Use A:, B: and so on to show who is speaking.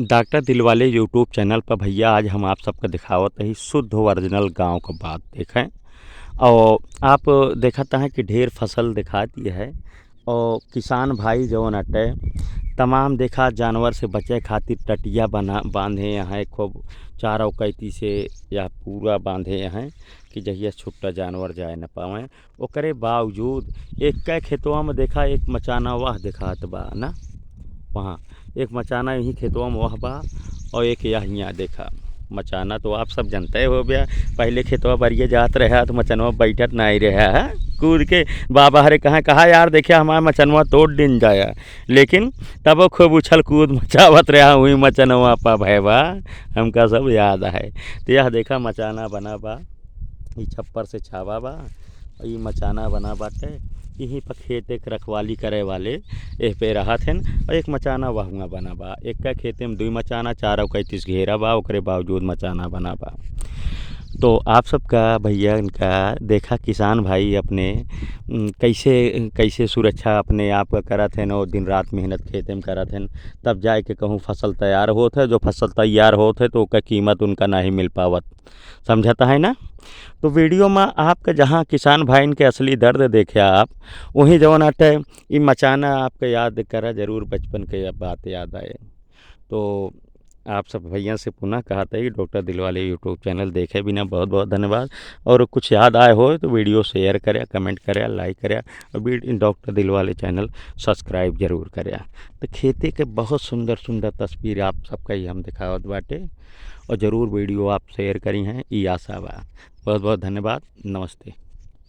A: Doctor Dilwale YouTube channel पर भैया आज हम आप सबका दिखावत ही शुद्ध ओरिजिनल गांव का बात देखें। और आप देखता है कि ढेर फसल दिखाती है और किसान भाई जौन अटे तमाम देखा जानवर से बचे खातिर टटिया बना बांधे हैं खूब चारों कैती से या पूरा बांधे हैं कि जहिया छुट्टा जानवर जाए न पावें। ओकरे बावजूद एक कै खेतवा में देखा एक मचाना वाह दिखात बा ना, वहाँ एक मचाना यहीं खेतवा में वह बा और एक यहाँ देखा मचाना। तो आप सब जानते हो गया, पहले खेतवा बरिए जात रहा तो मचनवा बैठत नहीं रहा है, कूद के बाबा हरे कहा यार देखे हमारा मचनवा तोड़ दिन जाया, लेकिन तब वो खूब उछल कूद मचावत रहा हुई मचनवा पा भैबा, हमका सब याद है। तो यह देखा मचाना बना बा, ये छप्पर से छावा बा, ये मचाना बना बाटे, यहीं पर खेत एक रखवाली करे वाले एह पे रहा थे। और एक मचाना वहाँ बना बा, एक का खेते में 2 मचाना 4 कैतीस घेरा बा, ओकरे बावजूद मचाना बना बा। तो आप सबका भैया इनका देखा किसान भाई अपने कैसे कैसे सुरक्षा अपने आप का करत हैं और दिन रात मेहनत खेते में करत हैं, तब जाए के कहूँ फसल तैयार होत है। जो फसल तैयार होत है तो उसका कीमत उनका नहीं मिल पावत, समझता है ना। तो वीडियो में आपका जहाँ किसान भाई के असली दर्द देखे आप, वहीं जौन अटे ये मचाना आपका याद करा जरूर, बचपन के बात याद आए। तो आप सब भैया से पुनः कहते हैं कि डॉक्टर दिलवाले यूट्यूब चैनल देखे बिना बहुत बहुत धन्यवाद। और कुछ याद आए हो तो वीडियो शेयर करें, कमेंट करें, लाइक करें और डॉक्टर दिलवाले चैनल सब्सक्राइब जरूर करें। तो खेती के बहुत सुंदर सुंदर तस्वीर आप सबका ही हम दिखावत बाटे और ज़रूर वीडियो आप शेयर करी हैं, ये आशा बा। बहुत बहुत धन्यवाद, नमस्ते।